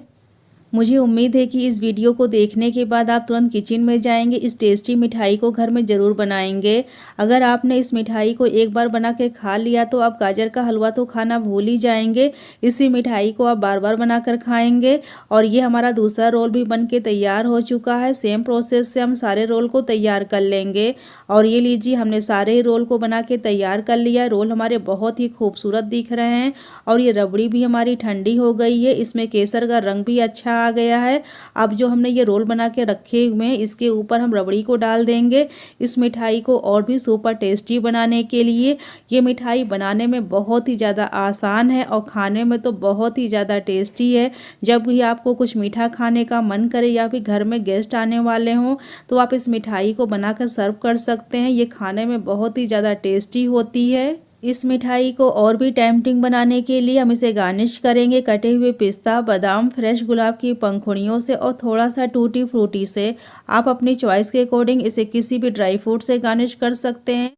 मुझे उम्मीद है कि इस वीडियो को देखने के बाद आप तुरंत किचन में जाएंगे, इस टेस्टी मिठाई को घर में ज़रूर बनाएंगे। अगर आपने इस मिठाई को एक बार बना के खा लिया तो आप गाजर का हलवा तो खाना भूल ही जाएंगे। इसी मिठाई को आप बार बार बनाकर खाएंगे। और ये हमारा दूसरा रोल भी बन के तैयार हो चुका है। सेम प्रोसेस से हम सारे रोल को तैयार कर लेंगे। और ये लीजिए, हमने सारे रोल को बना के तैयार कर लिया। रोल हमारे बहुत ही खूबसूरत दिख रहे हैं। और ये रबड़ी भी हमारी ठंडी हो गई है, इसमें केसर का रंग भी अच्छा आ गया है। अब जो हमने ये रोल बना के रखे हुए हैं इसके ऊपर हम रबड़ी को डाल देंगे। इस मिठाई को और भी सुपर टेस्टी बनाने के लिए, ये मिठाई बनाने में बहुत ही ज़्यादा आसान है और खाने में तो बहुत ही ज़्यादा टेस्टी है। जब भी आपको कुछ मीठा खाने का मन करे या फिर घर में गेस्ट आने वाले हों तो आप इस मिठाई को बनाकर सर्व कर सकते हैं। ये खाने में बहुत ही ज़्यादा टेस्टी होती है। इस मिठाई को और भी टेम्पटिंग बनाने के लिए हम इसे गार्निश करेंगे कटे हुए पिस्ता, बादाम, फ्रेश गुलाब की पंखुड़ियों से और थोड़ा सा टूटी फ्रूटी से। आप अपनी चॉइस के अकॉर्डिंग इसे किसी भी ड्राई फ्रूट से गार्निश कर सकते हैं।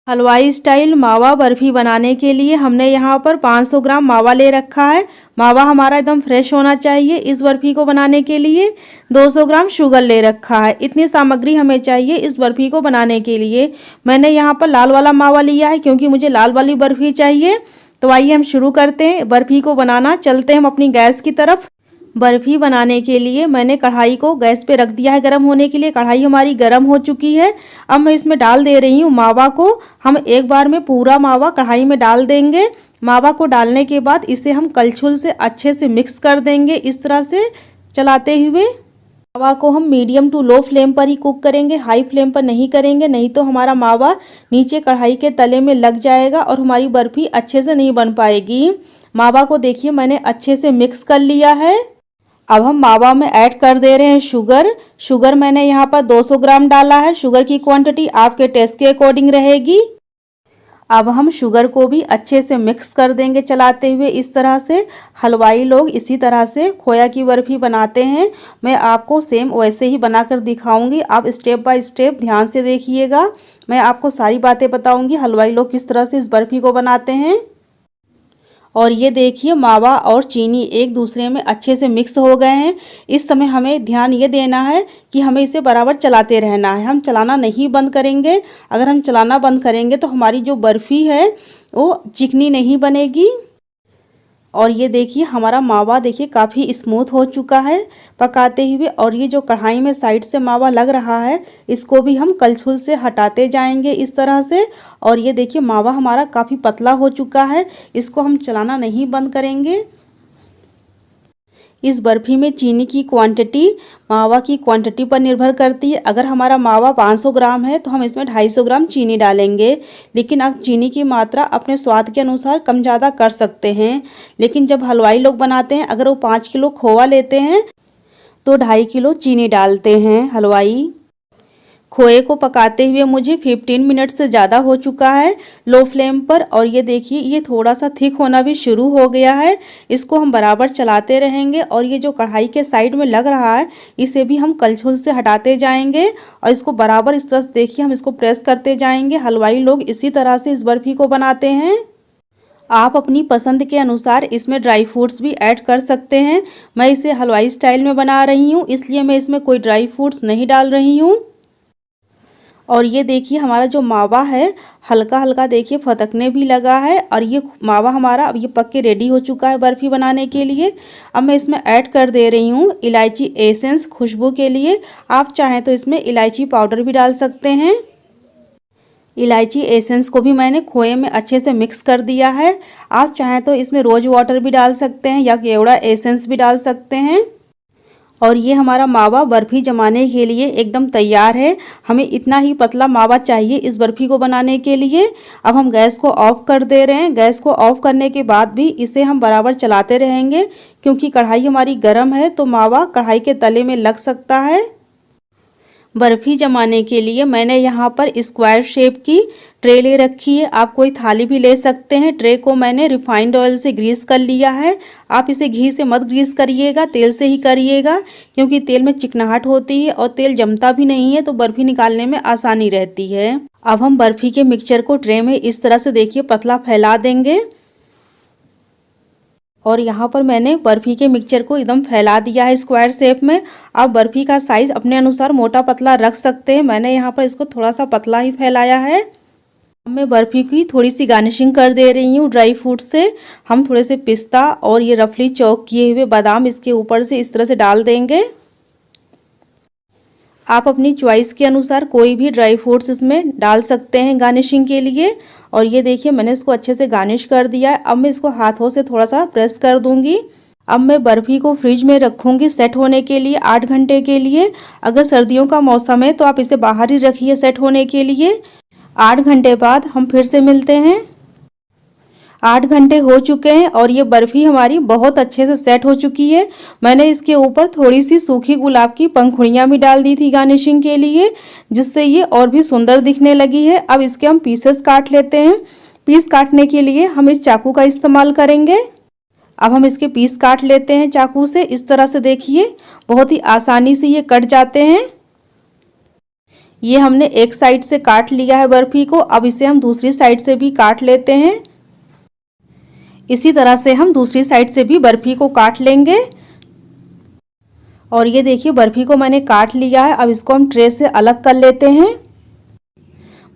हलवाई स्टाइल मावा बर्फी बनाने के लिए हमने यहाँ पर 500 ग्राम मावा ले रखा है। मावा हमारा एकदम फ्रेश होना चाहिए। इस बर्फी को बनाने के लिए 200 ग्राम शुगर ले रखा है। इतनी सामग्री हमें चाहिए इस बर्फी को बनाने के लिए। मैंने यहाँ पर लाल वाला मावा लिया है क्योंकि मुझे लाल वाली बर्फी चाहिए। तो आइए हम शुरू करते हैं बर्फी को बनाना। चलते हैं हम अपनी गैस की तरफ। बर्फी बनाने के लिए मैंने कढ़ाई को गैस पे रख दिया है गर्म होने के लिए। कढ़ाई हमारी गर्म हो चुकी है। अब मैं इसमें डाल दे रही हूँ मावा को। हम एक बार में पूरा मावा कढ़ाई में डाल देंगे। मावा को डालने के बाद इसे हम कलछुल से अच्छे से मिक्स कर देंगे, इस तरह से चलाते हुए। मावा को हम मीडियम टू लो फ्लेम पर ही कुक करेंगे, हाई फ्लेम पर नहीं करेंगे, नहीं तो हमारा मावा नीचे कढ़ाई के तले में लग जाएगा और हमारी बर्फी अच्छे से नहीं बन पाएगी। मावा को देखिए मैंने अच्छे से मिक्स कर लिया है। अब हम मावा में ऐड कर दे रहे हैं शुगर। शुगर मैंने यहाँ पर 200 ग्राम डाला है। शुगर की क्वांटिटी आपके टेस्ट के अकॉर्डिंग रहेगी। अब हम शुगर को भी अच्छे से मिक्स कर देंगे चलाते हुए, इस तरह से। हलवाई लोग इसी तरह से खोया की बर्फी बनाते हैं। मैं आपको सेम वैसे ही बनाकर दिखाऊंगी। आप स्टेप बाय स्टेप ध्यान से देखिएगा। मैं आपको सारी बातें बताऊंगी हलवाई लोग किस तरह से इस बर्फी को बनाते हैं। और ये देखिए मावा और चीनी एक दूसरे में अच्छे से मिक्स हो गए हैं। इस समय हमें ध्यान ये देना है कि हमें इसे बराबर चलाते रहना है। हम चलाना नहीं बंद करेंगे। अगर हम चलाना बंद करेंगे तो हमारी जो बर्फ़ी है वो चिकनी नहीं बनेगी। और ये देखिए हमारा मावा देखिए काफ़ी स्मूथ हो चुका है पकाते हुए। और ये जो कढ़ाई में साइड से मावा लग रहा है इसको भी हम कलछुल से हटाते जाएंगे इस तरह से। और ये देखिए मावा हमारा काफ़ी पतला हो चुका है। इसको हम चलाना नहीं बंद करेंगे। इस बर्फ़ी में चीनी की क्वांटिटी मावा की क्वांटिटी पर निर्भर करती है। अगर हमारा मावा 500 ग्राम है तो हम इसमें 250 ग्राम चीनी डालेंगे, लेकिन आप चीनी की मात्रा अपने स्वाद के अनुसार कम ज़्यादा कर सकते हैं। लेकिन जब हलवाई लोग बनाते हैं, अगर वो 5 किलो खोआ लेते हैं तो 2.5 किलो चीनी डालते हैं हलवाई। खोए को पकाते हुए मुझे 15 मिनट से ज़्यादा हो चुका है लो फ्लेम पर, और ये देखिए ये थोड़ा सा थिक होना भी शुरू हो गया है। इसको हम बराबर चलाते रहेंगे और ये जो कढ़ाई के साइड में लग रहा है इसे भी हम कलछुल से हटाते जाएंगे और इसको बराबर इस तरह से देखिए हम इसको प्रेस करते जाएंगे। हलवाई लोग इसी तरह से इस बर्फ़ी को बनाते हैं। आप अपनी पसंद के अनुसार इसमें ड्राई फ्रूट्स भी ऐड कर सकते हैं। मैं इसे हलवाई स्टाइल में बना रही हूँ, इसलिए मैं इसमें कोई ड्राई फ्रूट्स नहीं डाल रही हूँ। और ये देखिए हमारा जो मावा है हल्का हल्का देखिए फटकने भी लगा है, और ये मावा हमारा अब ये पक के रेडी हो चुका है बर्फ़ी बनाने के लिए। अब मैं इसमें ऐड कर दे रही हूँ इलायची एसेंस खुशबू के लिए। आप चाहें तो इसमें इलायची पाउडर भी डाल सकते हैं। इलायची एसेंस को भी मैंने खोए में अच्छे से मिक्स कर दिया है। आप चाहें तो इसमें रोज़ वाटर भी डाल सकते हैं या केवड़ा एसेंस भी डाल सकते हैं। और ये हमारा मावा बर्फ़ी जमाने के लिए एकदम तैयार है। हमें इतना ही पतला मावा चाहिए इस बर्फ़ी को बनाने के लिए। अब हम गैस को ऑफ़ कर दे रहे हैं। गैस को ऑफ़ करने के बाद भी इसे हम बराबर चलाते रहेंगे, क्योंकि कढ़ाई हमारी गर्म है तो मावा कढ़ाई के तले में लग सकता है। बर्फ़ी जमाने के लिए मैंने यहाँ पर स्क्वायर शेप की ट्रे ले रखी है। आप कोई थाली भी ले सकते हैं। ट्रे को मैंने रिफाइंड ऑयल से ग्रीस कर लिया है। आप इसे घी से मत ग्रीस करिएगा, तेल से ही करिएगा, क्योंकि तेल में चिकनाहट होती है और तेल जमता भी नहीं है, तो बर्फ़ी निकालने में आसानी रहती है। अब हम बर्फ़ी के मिक्सचर को ट्रे में इस तरह से देखिए पतला फैला देंगे, और यहाँ पर मैंने बर्फ़ी के मिक्सचर को एकदम फैला दिया है स्क्वायर शेप में। आप बर्फ़ी का साइज़ अपने अनुसार मोटा पतला रख सकते हैं। मैंने यहाँ पर इसको थोड़ा सा पतला ही फैलाया है। अब मैं बर्फ़ी की थोड़ी सी गार्निशिंग कर दे रही हूँ ड्राई फ्रूट से। हम थोड़े से पिस्ता और ये रफली चॉप किए हुए बादाम इसके ऊपर से इस तरह से डाल देंगे। आप अपनी चॉइस के अनुसार कोई भी ड्राई फ्रूट्स इसमें डाल सकते हैं गार्निशिंग के लिए। और ये देखिए मैंने इसको अच्छे से गार्निश कर दिया है। अब मैं इसको हाथों से थोड़ा सा प्रेस कर दूंगी। अब मैं बर्फ़ी को फ्रिज में रखूंगी सेट होने के लिए 8 घंटे के लिए। अगर सर्दियों का मौसम है तो आप इसे बाहर ही रखिए सेट होने के लिए। 8 घंटे बाद हम फिर से मिलते हैं। 8 घंटे हो चुके हैं और ये बर्फ़ी हमारी बहुत अच्छे से सेट हो चुकी है। मैंने इसके ऊपर थोड़ी सी सूखी गुलाब की पंखुड़ियाँ भी डाल दी थी गार्निशिंग के लिए, जिससे ये और भी सुंदर दिखने लगी है। अब इसके हम पीसेस काट लेते हैं। पीस काटने के लिए हम इस चाकू का इस्तेमाल करेंगे। अब हम इसके पीस काट लेते हैं चाकू से। इस तरह से देखिए बहुत ही आसानी से ये कट जाते हैं। ये हमने एक साइड से काट लिया है बर्फ़ी को। अब इसे हम दूसरी साइड से भी काट लेते हैं। इसी तरह से हम दूसरी साइड से भी बर्फ़ी को काट लेंगे। और ये देखिए बर्फ़ी को मैंने काट लिया है। अब इसको हम ट्रे से अलग कर लेते हैं।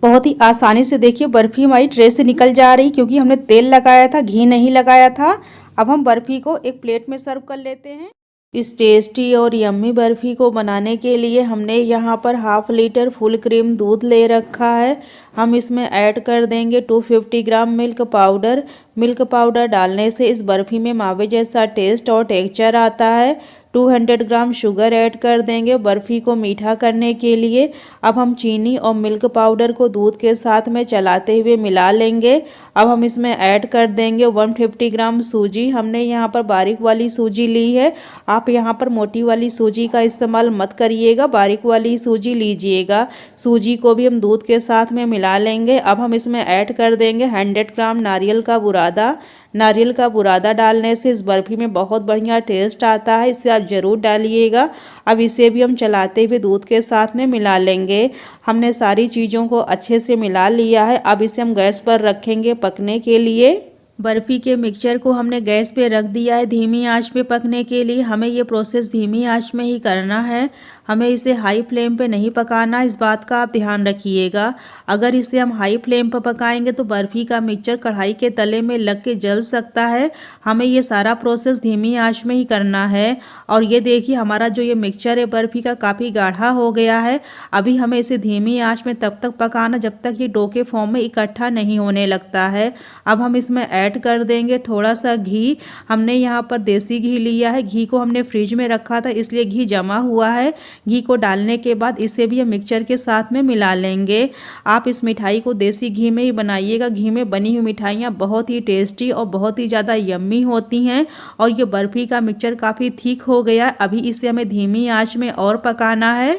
बहुत ही आसानी से देखिए बर्फ़ी हमारी ट्रे से निकल जा रही, क्योंकि हमने तेल लगाया था, घी नहीं लगाया था। अब हम बर्फ़ी को एक प्लेट में सर्व कर लेते हैं। इस टेस्टी और यम्मी बर्फ़ी को बनाने के लिए हमने यहाँ पर 1/2 लीटर फुल क्रीम दूध ले रखा है। हम इसमें ऐड कर देंगे 250 ग्राम मिल्क पाउडर। मिल्क पाउडर डालने से इस बर्फ़ी में मावे जैसा टेस्ट और टेक्सचर आता है। 200 ग्राम शुगर ऐड कर देंगे बर्फ़ी को मीठा करने के लिए। अब हम चीनी और मिल्क पाउडर को दूध के साथ में चलाते हुए मिला लेंगे। अब हम इसमें ऐड कर देंगे 150 ग्राम सूजी। हमने यहाँ पर बारीक वाली सूजी ली है। आप यहाँ पर मोटी वाली सूजी का इस्तेमाल मत करिएगा, बारीक वाली सूजी लीजिएगा। सूजी को भी हम दूध के साथ में मिला लेंगे। अब हम इसमें ऐड कर देंगे 100 ग्राम नारियल का बुरादा। नारियल का बुरादा डालने से इस बर्फ़ी में बहुत बढ़िया टेस्ट आता है, इसे आप ज़रूर डालिएगा। अब इसे भी हम चलाते हुए दूध के साथ में मिला लेंगे। हमने सारी चीज़ों को अच्छे से मिला लिया है। अब इसे हम गैस पर रखेंगे पकने के लिए। बर्फ़ी के मिक्सचर को हमने गैस पे रख दिया है धीमी आंच पे पकने के लिए। हमें ये प्रोसेस धीमी आंच में ही करना है, हमें इसे हाई फ्लेम पे नहीं पकाना। इस बात का आप ध्यान रखिएगा। अगर इसे हम हाई फ्लेम पर पकाएंगे तो बर्फ़ी का मिक्सचर कढ़ाई के तले में लग के जल सकता है। हमें ये सारा प्रोसेस धीमी आंच में ही करना है। और ये देखिए हमारा जो ये मिक्सचर है बर्फ़ी का काफ़ी गाढ़ा हो गया है। अभी हमें इसे धीमी आँच में तब तक पकाना जब तक ये डो के फॉर्म में इकट्ठा नहीं होने लगता है। अब हम इसमें ऐड ऐड कर देंगे थोड़ा सा घी। हमने यहाँ पर देसी घी लिया है, घी को हमने फ्रिज में रखा था इसलिए घी जमा हुआ है। घी को डालने के बाद इसे भी हम मिक्सचर के साथ में मिला लेंगे। आप इस मिठाई को देसी घी में ही बनाइएगा। घी में बनी हुई मिठाइयाँ बहुत ही टेस्टी और बहुत ही ज़्यादा यम्मी होती हैं। और ये बर्फ़ी का मिक्सचर काफ़ी थिक हो गया, अभी इसे हमें धीमी आंच में और पकाना है।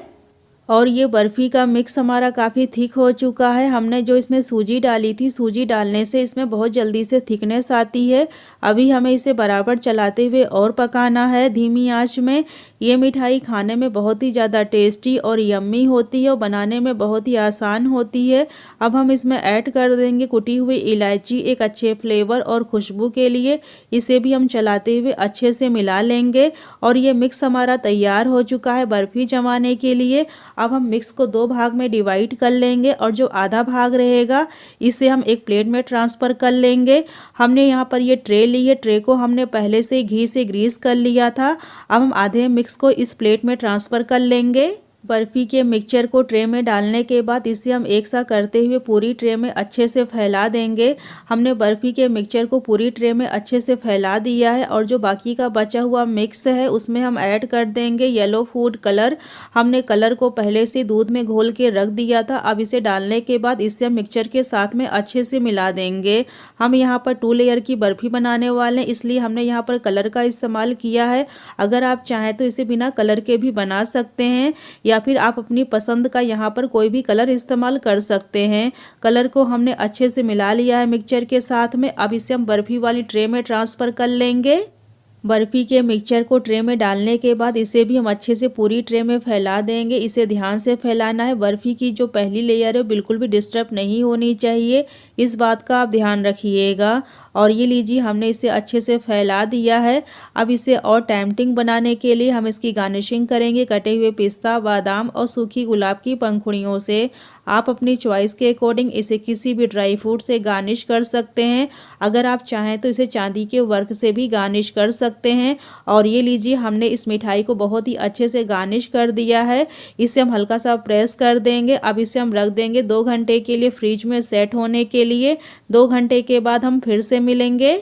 और ये बर्फ़ी का मिक्स हमारा काफ़ी थिक हो चुका है। हमने जो इसमें सूजी डाली थी, सूजी डालने से इसमें बहुत जल्दी से थिकनेस आती है। अभी हमें इसे बराबर चलाते हुए और पकाना है धीमी आंच में। ये मिठाई खाने में बहुत ही ज़्यादा टेस्टी और यम्मी होती है और बनाने में बहुत ही आसान होती है। अब हम इसमें ऐड कर देंगे कुटी हुई इलायची, एक अच्छे फ्लेवर और खुशबू के लिए। इसे भी हम चलाते हुए अच्छे से मिला लेंगे। और ये मिक्स हमारा तैयार हो चुका है बर्फ़ी जमाने के लिए। अब हम मिक्स को 2 भाग में डिवाइड कर लेंगे और जो आधा भाग रहेगा इसे हम एक प्लेट में ट्रांसफ़र कर लेंगे। हमने यहाँ पर ये ट्रे ली है, ट्रे को हमने पहले से घी से ग्रीस कर लिया था। अब हम आधे मिक्स को इस प्लेट में ट्रांसफ़र कर लेंगे। बर्फ़ी के मिक्सचर को ट्रे में डालने के बाद इसे हम एक सा करते हुए पूरी ट्रे में अच्छे से फैला देंगे। हमने बर्फ़ी के मिक्सचर को पूरी ट्रे में अच्छे से फैला दिया है और जो बाकी का बचा हुआ मिक्स है उसमें हम ऐड कर देंगे येलो फूड कलर। हमने कलर को पहले से दूध में घोल के रख दिया था। अब इसे डालने के बाद इसे हम मिक्सचर के साथ में अच्छे से मिला देंगे। हम यहाँ पर 2 लेयर की बर्फ़ी बनाने वाले हैं इसलिए हमने यहाँ पर कलर का इस्तेमाल किया है। अगर आप चाहें तो इसे बिना कलर के भी बना सकते हैं या फिर आप अपनी पसंद का यहाँ पर कोई भी कलर इस्तेमाल कर सकते हैं। कलर को हमने अच्छे से मिला लिया है मिक्सचर के साथ में। अब इसे हम बर्फ़ी वाली ट्रे में ट्रांसफ़र कर लेंगे। बर्फ़ी के मिक्सचर को ट्रे में डालने के बाद इसे भी हम अच्छे से पूरी ट्रे में फैला देंगे। इसे ध्यान से फैलाना है। बर्फ़ी की जो पहली लेयर है बिल्कुल भी डिस्टर्ब नहीं होनी चाहिए, इस बात का आप ध्यान रखिएगा। और ये लीजिए हमने इसे अच्छे से फैला दिया है। अब इसे और टेम्पटिंग बनाने के लिए हम इसकी गार्निशिंग करेंगे कटे हुए पिस्ता, बादाम और सूखी गुलाब की पंखुड़ियों से। आप अपनी चॉइस के अकॉर्डिंग इसे किसी भी ड्राई फ्रूट से गार्निश कर सकते हैं। अगर आप चाहें तो इसे चांदी के वर्क से भी गार्निश कर सकते हैं। और ये लीजिए हमने इस मिठाई को बहुत ही अच्छे से गार्निश कर दिया है। इसे हम हल्का सा प्रेस कर देंगे। अब इसे हम रख देंगे 2 घंटे के लिए फ्रिज में सेट होने के लिए। 2 घंटे के बाद हम फिर से मिलेंगे।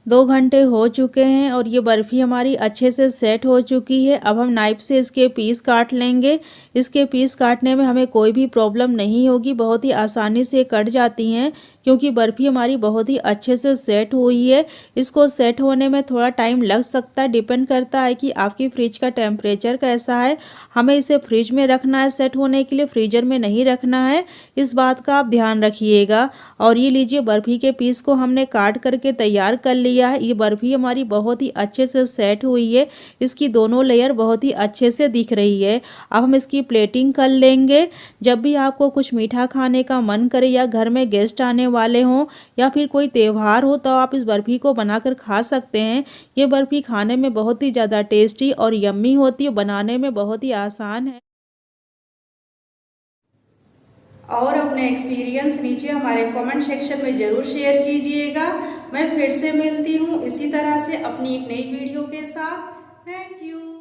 2 घंटे हो चुके हैं और ये बर्फ़ी हमारी अच्छे से सेट हो चुकी है। अब हम नाइफ़ से इसके पीस काट लेंगे। इसके पीस काटने में हमें कोई भी प्रॉब्लम नहीं होगी, बहुत ही आसानी से कट जाती हैं क्योंकि बर्फ़ी हमारी बहुत ही अच्छे से सेट हुई है। इसको सेट होने में थोड़ा टाइम लग सकता है, डिपेंड करता है कि आपकी फ्रिज का टेम्परेचर कैसा है। हमें इसे फ्रिज में रखना है सेट होने के लिए, फ्रीजर में नहीं रखना है, इस बात का आप ध्यान रखिएगा। और ये लीजिए बर्फ़ी के पीस को हमने काट करके तैयार कर लिया है। ये बर्फ़ी हमारी बहुत ही अच्छे से सेट हुई है। इसकी दोनों लेयर बहुत ही अच्छे से दिख रही है। अब हम इसकी प्लेटिंग कर लेंगे। जब भी आपको कुछ मीठा खाने का मन करे या घर में गेस्ट आने वाले हों या फिर कोई त्यौहार हो तो आप इस बर्फ़ी को बनाकर खा सकते हैं। ये बर्फ़ी खाने में बहुत ही ज़्यादा टेस्टी और यम्मी होती है, बनाने में बहुत ही आसान है। और अपने एक्सपीरियंस नीचे हमारे कमेंट सेक्शन में ज़रूर शेयर कीजिएगा। मैं फिर से मिलती हूँ इसी तरह से अपनी एक नई वीडियो के साथ। Thank you.